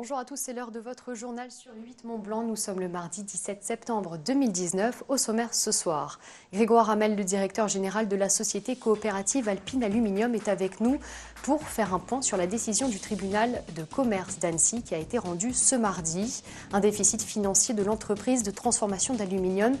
Bonjour à tous, c'est l'heure de votre journal sur 8 Mont-Blanc. Nous sommes le mardi 17 septembre 2019. Au sommaire ce soir, Grégoire Hamel, le directeur général de la société coopérative Alpine Aluminium, est avec nous pour faire un point sur la décision du tribunal de commerce d'Annecy qui a été rendue ce mardi. Un déficit financier de l'entreprise de transformation d'aluminium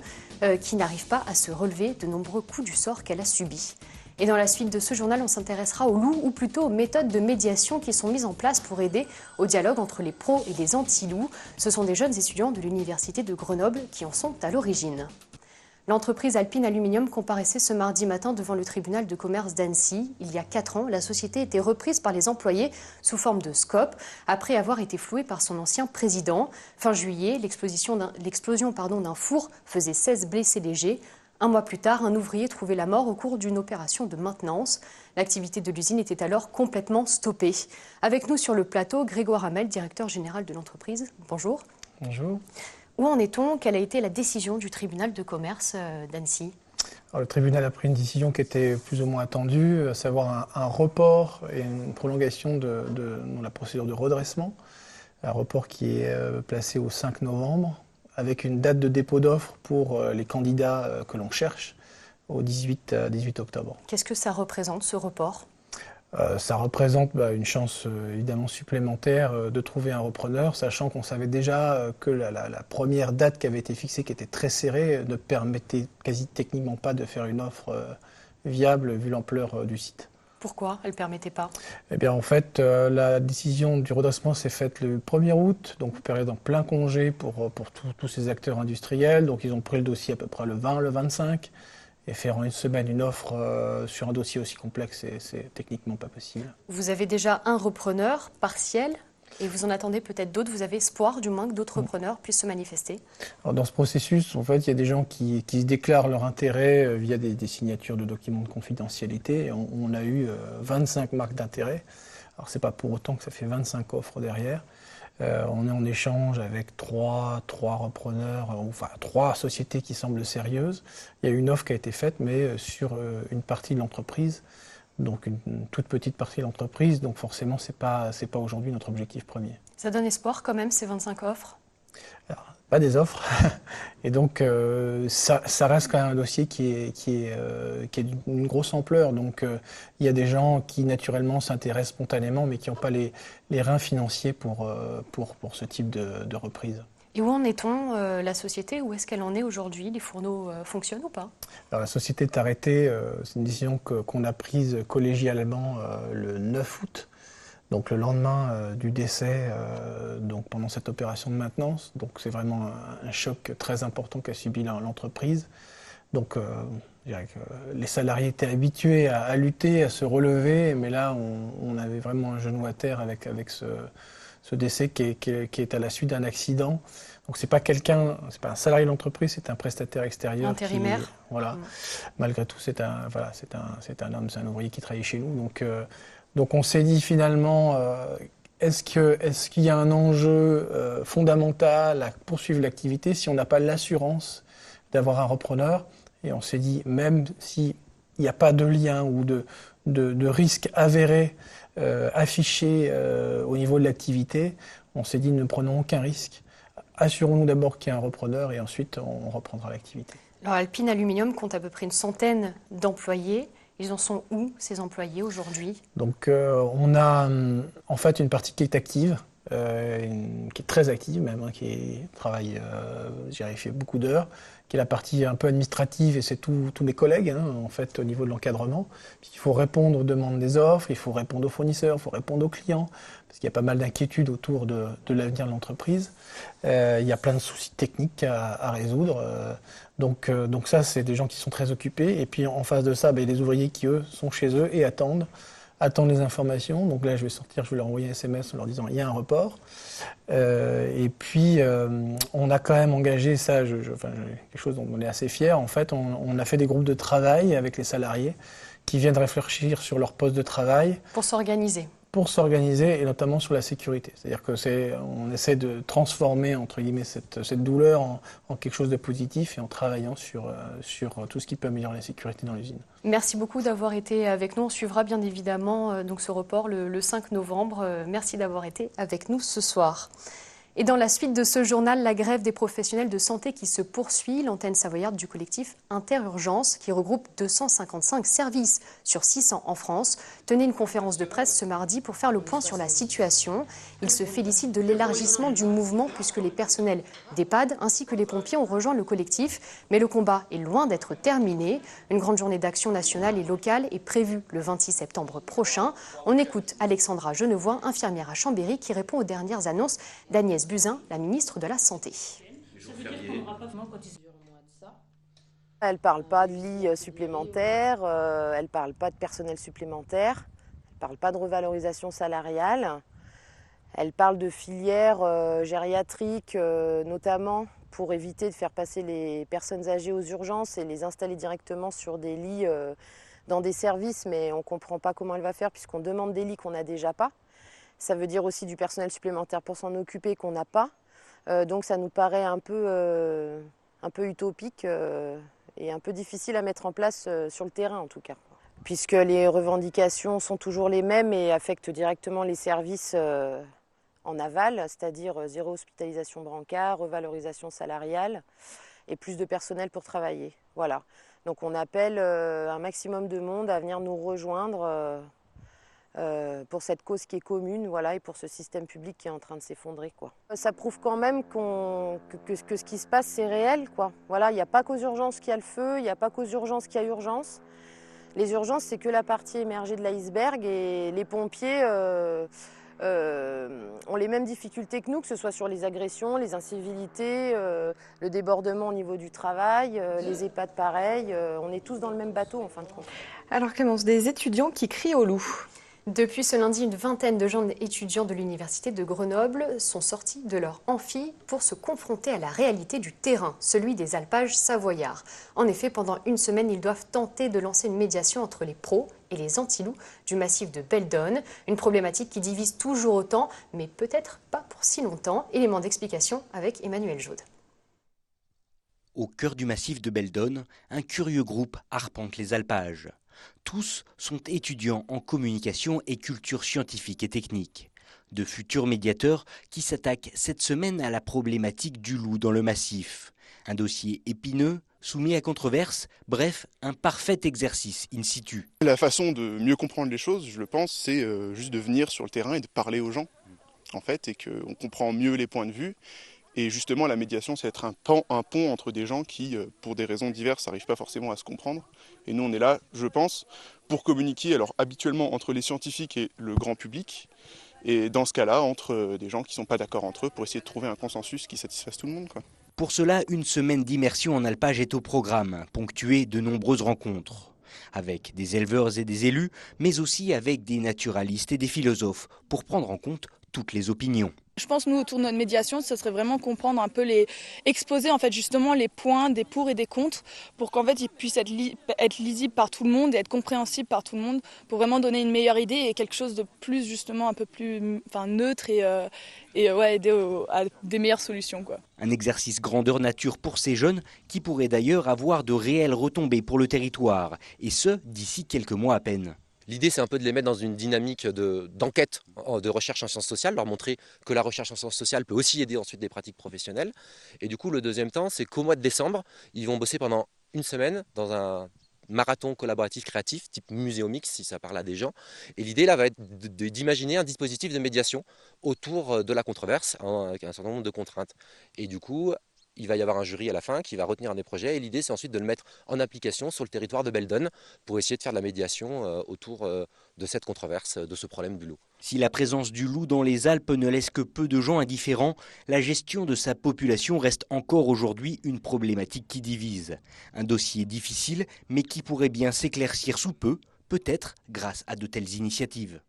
qui n'arrive pas à se relever de nombreux coups du sort qu'elle a subis. Et dans la suite de ce journal, on s'intéressera aux loups, ou plutôt aux méthodes de médiation qui sont mises en place pour aider au dialogue entre les pros et les anti-loups. Ce sont des jeunes étudiants de l'université de Grenoble qui en sont à l'origine. L'entreprise Alpine Aluminium comparaissait ce mardi matin devant le tribunal de commerce d'Annecy. Il y a 4 ans, la société était reprise par les employés sous forme de SCOP, après avoir été flouée par son ancien président. Fin juillet, l'explosion d'un four faisait 16 blessés légers. Un mois plus tard, un ouvrier trouvait la mort au cours d'une opération de maintenance. L'activité de l'usine était alors complètement stoppée. Avec nous sur le plateau, Grégoire Hamel, directeur général de l'entreprise. Bonjour. Bonjour. Où en est-on? Quelle a été la décision du tribunal de commerce d'Annecy? Le tribunal a pris une décision qui était plus ou moins attendue, à savoir un report et une prolongation de la procédure de redressement. Un report qui est placé au 5 novembre. Avec une date de dépôt d'offres pour les candidats que l'on cherche au 18 octobre. Qu'est-ce que ça représente, ce report? Ça représente une chance évidemment supplémentaire de trouver un repreneur, sachant qu'on savait déjà que la première date qui avait été fixée, qui était très serrée, ne permettait quasi techniquement pas de faire une offre viable vu l'ampleur du site. Pourquoi elle ne permettait pas? Eh bien, en fait, la décision du redressement s'est faite le 1er août, donc période en plein congé pour tous ces acteurs industriels. Donc, ils ont pris le dossier à peu près le 20, le 25. Et faire en une semaine une offre sur un dossier aussi complexe, c'est techniquement pas possible. Vous avez déjà un repreneur partiel et vous en attendez peut-être d'autres. Vous avez espoir, du moins, que d'autres repreneurs puissent se manifester? Alors, dans ce processus, en fait, il y a des gens qui se déclarent leur intérêt via des signatures de documents de confidentialité. Et on a eu 25 marques d'intérêt. Alors, c'est pas pour autant que ça fait 25 offres derrière. On est en échange avec trois repreneurs, enfin 3 sociétés qui semblent sérieuses. Il y a une offre qui a été faite, mais sur une partie de l'entreprise. Donc une toute petite partie de l'entreprise, donc forcément c'est pas aujourd'hui notre objectif premier. Ça donne espoir quand même, ces 25 offres? Alors, pas des offres, et donc ça reste quand même un dossier qui est d'une grosse ampleur. Donc il y a des gens qui naturellement s'intéressent spontanément, mais qui n'ont pas les reins financiers pour ce type de reprise. Et où en est-on, la société? Où est-ce qu'elle en est aujourd'hui? Les fourneaux fonctionnent ou pas? Alors, la société est arrêtée, c'est une décision qu'on a prise collégialement le 9 août, donc le lendemain du décès, donc pendant cette opération de maintenance. Donc c'est vraiment un choc très important qu'a subi l'entreprise. Donc je dirais que les salariés étaient habitués à lutter, à se relever, mais là on avait vraiment un genou à terre avec ce décès qui est à la suite d'un accident. Donc c'est pas un salarié de l'entreprise, c'est un prestataire extérieur. Intérimaire. Voilà. Malgré tout, c'est un homme, c'est un ouvrier qui travaille chez nous. Donc on s'est dit finalement, est-ce qu'il y a un enjeu fondamental à poursuivre l'activité si on n'a pas l'assurance d'avoir un repreneur? Et on s'est dit, même s'il n'y a pas de lien ou de risque avéré affiché au niveau de l'activité, on s'est dit, ne prenons aucun risque. Assurons-nous d'abord qu'il y a un repreneur et ensuite on reprendra l'activité. Alors Alpine Aluminium compte à peu près une centaine d'employés. Ils en sont où, ces employés, aujourd'hui? Donc on a en fait une partie qui est active, qui est très active même, qui travaille, j'ai fait beaucoup d'heures, qui est la partie un peu administrative, et c'est tous mes collègues en fait au niveau de l'encadrement. Il faut répondre aux demandes des offres, il faut répondre aux fournisseurs, il faut répondre aux clients, parce qu'il y a pas mal d'inquiétudes autour de l'avenir de l'entreprise. Il y a plein de soucis techniques à résoudre. Donc ça, c'est des gens qui sont très occupés. Et puis en face de ça, il y a des ouvriers qui, eux, sont chez eux et attendent les informations. Donc là, je vais leur envoyer un SMS en leur disant il y a un report. Et puis, on a quand même engagé ça, quelque chose dont on est assez fiers. En fait, on a fait des groupes de travail avec les salariés qui viennent réfléchir sur leur poste de travail. Pour s'organiser. pour s'organiser, et notamment sur la sécurité. C'est-à-dire on essaie de transformer, entre guillemets, cette douleur en quelque chose de positif, et en travaillant sur tout ce qui peut améliorer la sécurité dans l'usine. Merci beaucoup d'avoir été avec nous. On suivra bien évidemment donc ce report le 5 novembre. Merci d'avoir été avec nous ce soir. Et dans la suite de ce journal, la grève des professionnels de santé qui se poursuit. L'antenne savoyarde du collectif Interurgence, qui regroupe 255 services sur 600 en France, tenait une conférence de presse ce mardi pour faire le point sur la situation. Il se félicite de l'élargissement du mouvement puisque les personnels d'EHPAD ainsi que les pompiers ont rejoint le collectif. Mais le combat est loin d'être terminé. Une grande journée d'action nationale et locale est prévue le 26 septembre prochain. On écoute Alexandra Genevois, infirmière à Chambéry, qui répond aux dernières annonces d'Agnès Buzyn, la ministre de la Santé. Elle ne parle pas de lits supplémentaires, elle ne parle pas de personnel supplémentaire, elle ne parle pas de revalorisation salariale, elle parle de filières gériatriques notamment pour éviter de faire passer les personnes âgées aux urgences et les installer directement sur des lits dans des services, mais on ne comprend pas comment elle va faire puisqu'on demande des lits qu'on n'a déjà pas. Ça veut dire aussi du personnel supplémentaire pour s'en occuper qu'on n'a pas. Donc ça nous paraît un peu utopique et un peu difficile à mettre en place sur le terrain en tout cas. Puisque les revendications sont toujours les mêmes et affectent directement les services en aval, c'est-à-dire zéro hospitalisation brancard, revalorisation salariale et plus de personnel pour travailler. Voilà. Donc on appelle un maximum de monde à venir nous rejoindre pour cette cause qui est commune, voilà, et pour ce système public qui est en train de s'effondrer, quoi. Ça prouve quand même que ce qui se passe, c'est réel, quoi. Voilà, il n'y a pas qu'aux urgences qu'il y a le feu, il n'y a pas qu'aux urgences qu'il y a urgence. Les urgences, c'est que la partie émergée de l'iceberg et les pompiers ont les mêmes difficultés que nous, que ce soit sur les agressions, les incivilités, le débordement au niveau du travail, les EHPAD pareil. On est tous dans le même bateau, en fin de compte. Alors Clémence, des étudiants qui crient au loup. Depuis ce lundi, une vingtaine de jeunes étudiants de l'université de Grenoble sont sortis de leur amphi pour se confronter à la réalité du terrain, celui des alpages savoyards. En effet, pendant une semaine, ils doivent tenter de lancer une médiation entre les pros et les anti-loups du massif de Beldonne. Une problématique qui divise toujours autant, mais peut-être pas pour si longtemps. Élément d'explication avec Emmanuel Jaude. Au cœur du massif de Beldonne, un curieux groupe arpente les alpages. Tous sont étudiants en communication et culture scientifique et technique. De futurs médiateurs qui s'attaquent cette semaine à la problématique du loup dans le massif. Un dossier épineux, soumis à controverse, bref, un parfait exercice in situ. La façon de mieux comprendre les choses, je le pense, c'est juste de venir sur le terrain et de parler aux gens, en fait, et qu'on comprend mieux les points de vue. Et justement, la médiation, c'est être un pont entre des gens qui, pour des raisons diverses, n'arrivent pas forcément à se comprendre. Et nous, on est là, je pense, pour communiquer, alors habituellement entre les scientifiques et le grand public, et dans ce cas-là, entre des gens qui ne sont pas d'accord entre eux, pour essayer de trouver un consensus qui satisfasse tout le monde, quoi. Pour cela, une semaine d'immersion en alpage est au programme, ponctuée de nombreuses rencontres. Avec des éleveurs et des élus, mais aussi avec des naturalistes et des philosophes, pour prendre en compte toutes les opinions. Je pense, nous, autour de notre médiation, ce serait vraiment comprendre un peu exposer en fait justement les points des pour et des contre pour qu'en fait ils puissent être lisibles par tout le monde et être compréhensibles par tout le monde pour vraiment donner une meilleure idée et quelque chose de plus justement un peu plus neutre et aider à des meilleures solutions, quoi. Un exercice grandeur nature pour ces jeunes qui pourraient d'ailleurs avoir de réelles retombées pour le territoire et ce d'ici quelques mois à peine. L'idée, c'est un peu de les mettre dans une dynamique d'enquête, de recherche en sciences sociales, leur montrer que la recherche en sciences sociales peut aussi aider ensuite des pratiques professionnelles. Et du coup, le deuxième temps, c'est qu'au mois de décembre, ils vont bosser pendant une semaine dans un marathon collaboratif créatif, type muséomix, si ça parle à des gens. Et l'idée, là, va être d'imaginer un dispositif de médiation autour de la controverse, avec un certain nombre de contraintes. Et du coup, il va y avoir un jury à la fin qui va retenir un des projets et l'idée c'est ensuite de le mettre en application sur le territoire de Beldonne pour essayer de faire de la médiation autour de cette controverse, de ce problème du loup. Si la présence du loup dans les Alpes ne laisse que peu de gens indifférents, la gestion de sa population reste encore aujourd'hui une problématique qui divise. Un dossier difficile mais qui pourrait bien s'éclaircir sous peu, peut-être grâce à de telles initiatives.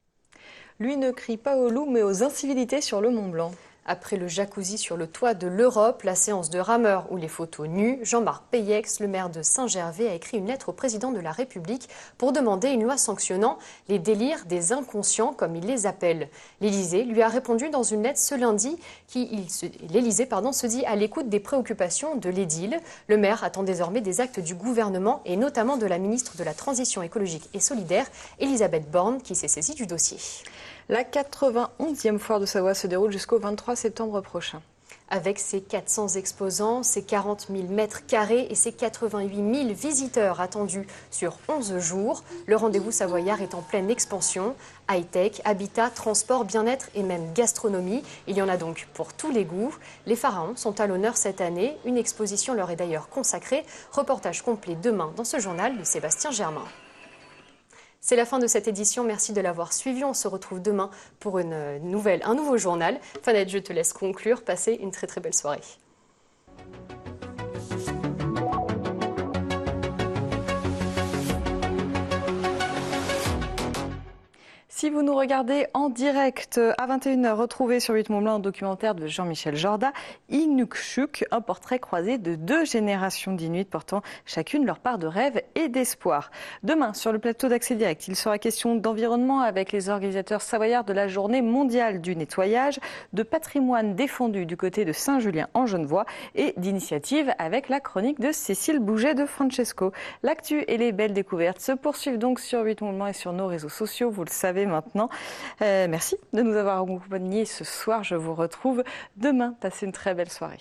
Lui ne crie pas au loup mais aux incivilités sur le Mont Blanc. Après le jacuzzi sur le toit de l'Europe, la séance de rameurs ou les photos nues, Jean-Marc Peyex, le maire de Saint-Gervais, a écrit une lettre au président de la République pour demander une loi sanctionnant les délires des inconscients, comme il les appelle. L'Élysée lui a répondu dans une lettre ce lundi l'Élysée se dit à l'écoute des préoccupations de l'édile. Le maire attend désormais des actes du gouvernement et notamment de la ministre de la Transition écologique et solidaire, Elisabeth Borne, qui s'est saisie du dossier. La 91e foire de Savoie se déroule jusqu'au 23 septembre prochain. Avec ses 400 exposants, ses 40 000 mètres carrés et ses 88 000 visiteurs attendus sur 11 jours, le rendez-vous savoyard est en pleine expansion. High-tech, habitat, transport, bien-être et même gastronomie. Il y en a donc pour tous les goûts. Les pharaons sont à l'honneur cette année. Une exposition leur est d'ailleurs consacrée. Reportage complet demain dans ce journal de Sébastien Germain. C'est la fin de cette édition, merci de l'avoir suivi. On se retrouve demain pour un nouveau journal. Fanette, je te laisse conclure. Passez une très belle soirée. Si vous nous regardez en direct à 21h, retrouvez sur 8 Mont Blanc un documentaire de Jean-Michel Jorda, Inukshuk, un portrait croisé de 2 générations d'Inuits portant chacune leur part de rêve et d'espoir. Demain, sur le plateau d'Accès Direct, il sera question d'environnement avec les organisateurs savoyards de la journée mondiale du nettoyage, de patrimoine défendu du côté de Saint-Julien en Genevois et d'initiative avec la chronique de Cécile Bouget de Francesco. L'actu et les belles découvertes se poursuivent donc sur 8 Mont Blanc et sur nos réseaux sociaux, vous le savez maintenant. Merci de nous avoir accompagnés ce soir. Je vous retrouve demain. Passez une très belle soirée.